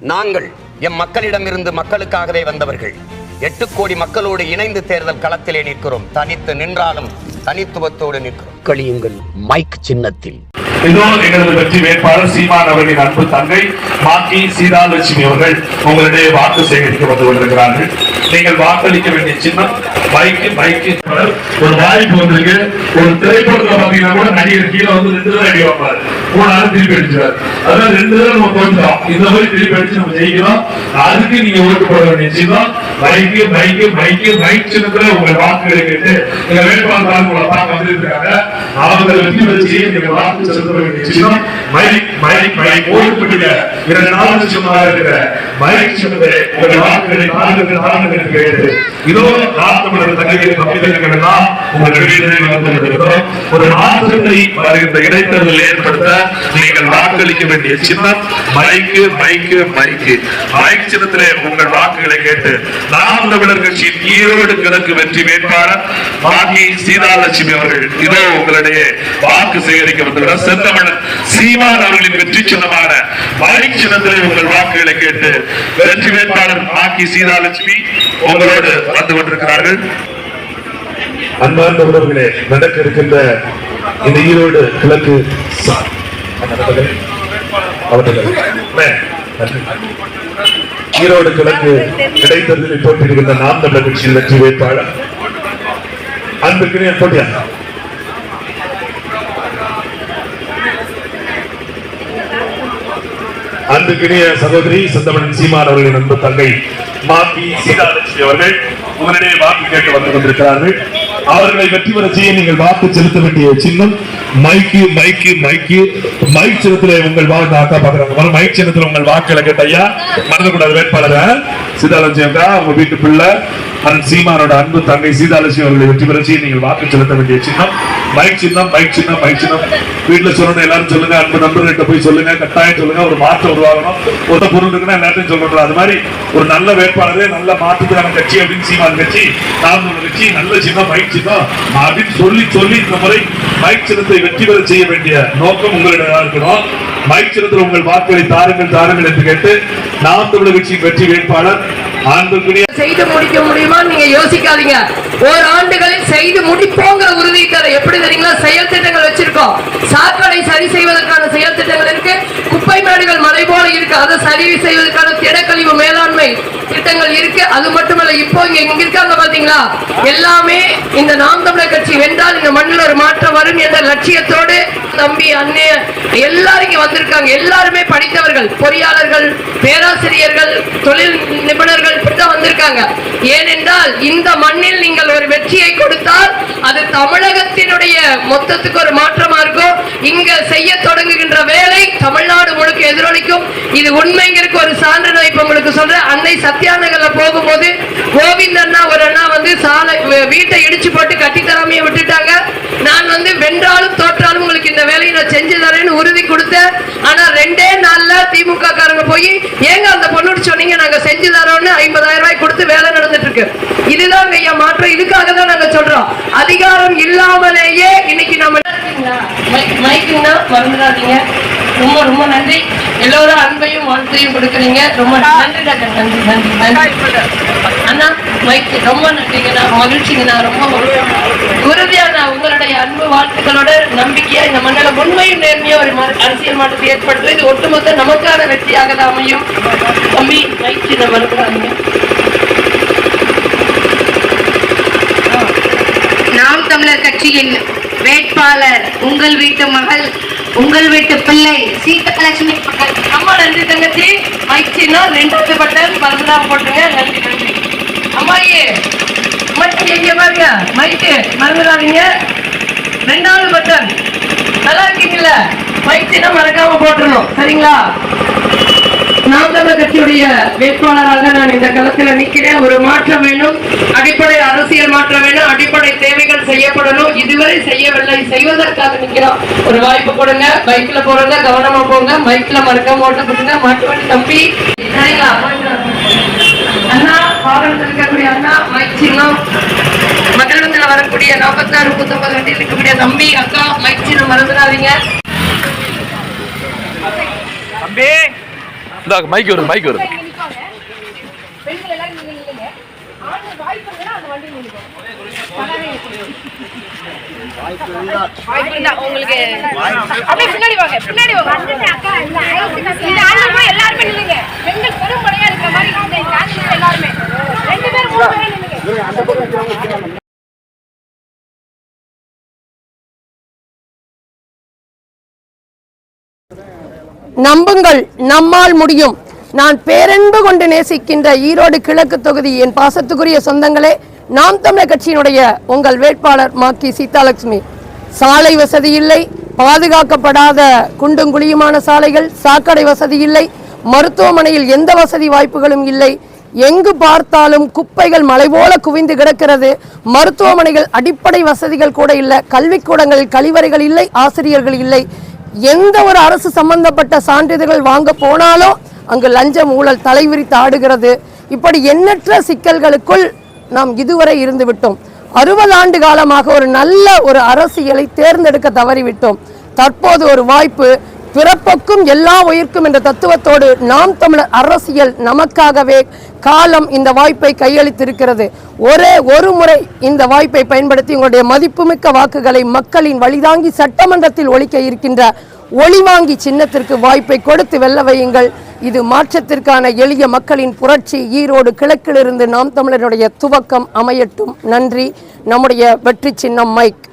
நாங்கள் எம் மக்களிடமிருந்து மக்களுக்காகவே வந்தவர்கள் 8 கோடி மக்களோடு இணைந்து தேர்தல் களத்திலே நிற்கிறோம். தனித்து நின்றாலும் தனித்துவத்தோடு நிற்கிறோம். களியுங்கள் மைக் சின்னத்தில். இதோ எங்களது வெற்றி வேட்பாளர் சீமான் அவர்களின் அன்பு தங்கை மாக்கி சீதாலட்சுமி அவர்கள் உங்களுடைய வாக்கு சேகரிக்க வந்து கொண்டிருக்கிறார்கள். நீங்கள் வாக்களிக்க வேண்டிய சின்னம் மைக்கு. ஒரு வாய்ப்பு வந்திருக்கு. ஒரு திரைப்படத்துல பாத்தீங்கன்னா கூட நடிகர் கீழே வந்து 2 தடவை அடி வைப்பாரு, 3 நாள் திருப்பி அடிச்சுவார். அதான் 2 தடவை நம்ம தோற்றுறோம். இந்த மாதிரி திருப்பி அடிச்சு நம்ம ஜெயிக்கிறோம். அதுக்கு நீங்க ஓட்டு போட வேண்டிய சின்னம் மைக் சின்னத்துல உங்கள் வாக்குகளை கேட்டு எங்க வேட்பாளர் உங்களை பார்க்க வந்திருக்காங்க. அவங்க வெற்றி பெற்று நீங்க வாக்கு செலுத்த வேண்டிய சின்னம் மைக் ஓட்டுப்பட்டிய 2 நாள் சின்னமாக இருக்கிற மைக் சின்னத்தை உங்கள் வாக்குகளை நான்கு கேட்டு இதோ நாட்டுமன்ற தங்கையை கம்பிதங்கள் எல்லாம் ஒரு மாற்றத்தை வருகின்ற இடைத்தேர்தல் ஏற்படுத்த நீங்கள் வாக்களிக்க வேண்டிய சின்னம் மைக் சின்னத்திலே உங்கள் வாக்குகளை கேட்டு நாம் தமிழர் கட்சியின் ஈரோடு கிழக்கு வெற்றி வேட்பாளர் மாகி சீதாலட்சுமி அவர்கள் இதோ உங்களுடைய வாக்கு சேகரிக்க வந்துள்ளார். செந்தமிழன் சீமான் அவர்களின் வெற்றி சின்னமான மைக் சின்னத்திலே உங்கள் வாக்குகளை கேட்டு வெற்றி வேட்பாளர் மாகி சீதாலட்சுமி உங்களோடு வந்து கொண்டிருக்கிறார்கள். அன்பார்ந்த உறவுகளே, நடக்க இருக்கின்ற இந்த ஈரோடு கிழக்கு ஈரோடு கிழக்கு இடைத்தேர்தலில் போட்டியிடுகின்ற நாம் தமிழர் கட்சியின் வெற்றி வேட்பாளர் அன்புக்குரிய போட்டியா அன்புக்கினிய சகோதரி செந்தமிழன் சீமான் அவர்களின் அன்பு தங்கை மாக்கி சீதாலட்சுமி அவர்கள் உங்களிடையே வாக்கு கேட்டு வந்து கொண்டிருக்கிறார்கள். அவர்களை வெற்றி பெற செய்ய நீங்கள் வாக்கு செலுத்த வேண்டிய சின்னம் மைக் சின்னத்துல உங்கள் வாக்கு அக்கா பாக்குறாங்க. மைக் சின்னத்துல உங்கள் வாக்குகளை கேட்ட ஐயா மறந்துக்கூடாது. வேட்பாளர் சீதாலட்சுமி அக்கா உங்க வீட்டு பிள்ளை சீமானோட அன்பு தங்கை சீதாலட்சுமி அவர்களை வெற்றி பெற செய்ய நீங்கள் வாக்கு செலுத்த வேண்டிய சின்னம் மைக் சின்னம். வீட்டுல சொல்லணும், எல்லாரும் சொல்லுங்க, அன்பு நண்பர்கிட்ட போய் சொல்லுங்க, கட்டாயம் சொல்லுங்க. ஒரு மாற்றம் உருவாகணும். ஒரு பொருள் இருக்குன்னா எல்லாத்தையும் சொல்றோம். அது மாதிரி ஒரு நல்ல வேட்பாளரே நல்ல மாற்றத்துக்கான கட்சி அப்படின்னு சீமான் கட்சி, நாம் கட்சி நல்ல சின்னம் மைக் சின்னம் அப்படின்னு சொல்லி இந்த முறை மைக் சின்னத்தை வெற்றி பெற செய்ய வேண்டிய நோக்கம் உங்களிடம் இருக்கணும். மைக் சின்னத்தில் உங்கள் வாக்குகளை தாருங்கள் என்று கேட்டு நாம் தமிழர் கட்சியின் வெற்றி வேட்பாளர் செய்து முடிக்க முடியுமா நீங்க யோசிக்காதீங்க. ஒரு ஆண்டுகளில் செய்து முடிப்போங்கிற உறுதி தர எப்படி தெரியுங்களா? செயல் திட்டங்கள் வச்சிருக்கோம். சாக்கடை சரி செய்வதற்கான செயல் திட்டங்கள் இருக்கு. குப்பை மேடுகள் மலை போல இருக்கு, அதை சரி செய்வதற்கான திடக்கழிவு மேலாண்மை திட்டங்கள் இருக்கு. அது மட்டுமல்ல, இப்போ இங்க இருக்காங்க பாத்தீங்களா, எல்லாமே இந்த நாம் தமிழர் கட்சி வென்றால் இந்த மண்ணில் ஒரு மாற்றம் வரும் என்ற லட்சியத்தோடு தம்பி அண்ணே எல்லாரும் இங்க வந்திருக்காங்க. எல்லாருமே படித்தவர்கள், பொறியாளர்கள், பேராசிரியர்கள், தொழில் நிபுணர்கள் இப்படிதான் வந்திருக்காங்க. ஏனென்றால் இந்த மண்ணில் நீங்கள் ஒரு வெற்றியை கொடுத்தால் அது தமிழகத்தினுடைய மொத்தத்துக்கு ஒரு மாற்றமா இருக்கும். இங்க செய்ய தொடங்குகின்ற வேலை தமிழ்நாடு முழுக்க எதிரொலிக்கும். இது உண்மைங்கிறதுக்கு ஒரு சான்று நான் இப்ப உங்களுக்கு சொல்றேன். அன்னை சத்யாநகர்ல போகும்போது கோவிந்த் அண்ணா ஒரு அண்ணா வந்து சாலை வீட்டை இடிச்சு போட்டு கட்டித்தராமையை விட்டுட்டாங்க. நான் வந்து வென்றாலும் தோற்றாலும் உங்களுக்கு இந்த வேலையை நான் செஞ்சு தரேன்னு உறுதி கொடுத்தேன். ஆனா 2 நாள்ல திமுக காரங்க போய் ஏங்க அந்த பொண்ணு சொன்னீங்க, நாங்க செஞ்சு தரோம்னு 50,000 ரூபாய் கொடுத்து வேலை நடந்துட்டு இருக்கு. இதுதான் ஐயா மாற்றம். இதுக்காக தான் நாங்க சொல்றோம். அதிகாரம் இல்லாமலேயே இன்னைக்கு நம்ம மைக்குன்னா மறந்துடாதீங்க. ரொம்ப ரொம்ப நன்றி. எல்லோரும் அன்பையும் வாழ்த்தையும் கொடுக்குறீங்க. ரொம்ப நன்றி டாக்டர். நன்றி அண்ணா. மைக் ரொம்ப நன்றிங்கண்ணா, மகிழ்ச்சிங்கண்ணா. ரொம்ப உறுதியான உங்களுடைய அன்பு வாழ்த்துக்களோட நம்பிக்கையா இந்த மண்டல உண்மையும் நேர்மையா ஒரு அரசியல் மாற்றத்தை ஏற்படுத்தும். இது ஒட்டுமொத்த நமக்கான வெற்றியாக தான் அமையும். தம்பி மைக் சின்ன மறுக்கிறாங்க. நாம் தமிழர் கட்சியின் வேட்பாளர் உங்கள் வீட்டு மகள், உங்கள் வீட்டு பிள்ளை சீதாலட்சுமி. அம்மா நன்றி தங்கச்சி. மைக் சின்ன 2வது பட்டன் மறந்துடாம போட்டுங்க. நன்றி நன்றி அம்மாயே. மைக் எங்க பாருங்க, மைக்கு மறந்துடாதீங்க. 2வது பட்டன் நல்லா இருக்கீங்கல்ல? மைக் சின்ன மறக்காம போட்டுருணும், சரிங்களா? நாம் தமிழர் கட்சியுடைய வேட்பாளராக நான் இந்த களத்தில் நிற்கிறேன். ஒரு மாற்றம் வேணும், அடிப்படை அரசியல் மாற்றம் வேணும், அடிப்படை தேவைகள் செய்யப்படணும். இதுவரை செய்யவில்லை, செய்வதற்காக நிற்கிறோம். ஒரு வாய்ப்பு கொடுங்க. பைக்ல போறங்க கவனமா போங்க. பைக்ல மறக்காம ஓட்ட போட்டுங்க. மாட்டுவண்டி தம்பி அண்ணா, வாகனத்தில் இருக்கக்கூடிய அண்ணா மைக் சின்னம். மக்களிடத்தில் வரக்கூடிய 46 39 வண்டியில் இருக்கக்கூடிய தம்பி அக்கா மைக் சின்னம் மறந்துடாதீங்க. தம்பி இந்த மைக் வருது மைக் வருது. பெண்கள் எல்லாரும் நீங்க நில்லுங்க. ஆண்கள் வாய்ப்பு இருந்தா அந்த வண்டியில் நில்லுங்க. வாய்ப்பு இருந்தா உங்களுக்கு அப்படியே பின்னாடி வாங்க பின்னாடி வாங்க. இந்த ஆண்கள் போய் எல்லாருமே நில்லுங்க. பெண்கள் பெரும் படையா இருக்கிற மாதிரி இந்த ஆண்கள் எல்லாருமே 2 பேர் 3 பேர் நில்லுங்க. நம்புங்கள், நம்மால் முடியும். நான் பேரன்பு கொண்டு நேசிக்கின்ற ஈரோடு கிழக்கு தொகுதி என் பாசத்துக்குரிய சொந்தங்களே, நாம் தமிழர் கட்சியினுடைய உங்கள் வேட்பாளர் மாக்கி சீதாலட்சுமி. சாலை வசதி இல்லை, பாதுகாக்கப்படாத குண்டும் குழியுமான சாலைகள், சாக்கடை வசதி இல்லை, மருத்துவமனையில் எந்த வசதி வாய்ப்புகளும் இல்லை, எங்கு பார்த்தாலும் குப்பைகள் மலை போல குவிந்து கிடக்கிறது, மருத்துவமனைகள் அடிப்படை வசதிகள் கூட இல்லை, கல்விக்கூடங்களில் கழிவறைகள் இல்லை, ஆசிரியர்கள் இல்லை, எந்த ஒரு அரசு சம்பந்தப்பட்ட சான்றிதழ்கள் வாங்க போனாலும் அங்கு லஞ்சம் ஊழல் தலைவிரித்து ஆடுகிறது. இப்படி எண்ணற்ற சிக்கல்களுக்குள் நாம் இதுவரை இருந்து விட்டோம். 60 ஆண்டு காலமாக ஒரு நல்ல ஒரு அரசியலை தேர்ந்தெடுக்க தவறிவிட்டோம். தற்போது ஒரு வாய்ப்பு, பிறப்புக்கும் எல்லா உயிர்க்கும் என்ற தத்துவத்தோடு நாம் தமிழர் அரசியல் நமக்காகவே காலம் இந்த வாய்ப்பை கையளித்திருக்கிறது. ஒரு முறை இந்த வாய்ப்பை பயன்படுத்தி உங்களுடைய மதிப்புமிக்க வாக்குகளை மக்களின் வழிதாங்கி சட்டமன்றத்தில் ஒலிக்க இருக்கின்ற ஒளிவாங்கி சின்னத்திற்கு வாய்ப்பை கொடுத்து வெல்ல வையுங்கள். இது மாற்றத்திற்கான எளிய மக்களின் புரட்சி. ஈரோடு கிழக்கிலிருந்து நாம் தமிழருடைய துவக்கம் அமையட்டும். நன்றி. நம்முடைய வெற்றி சின்னம் மைக்.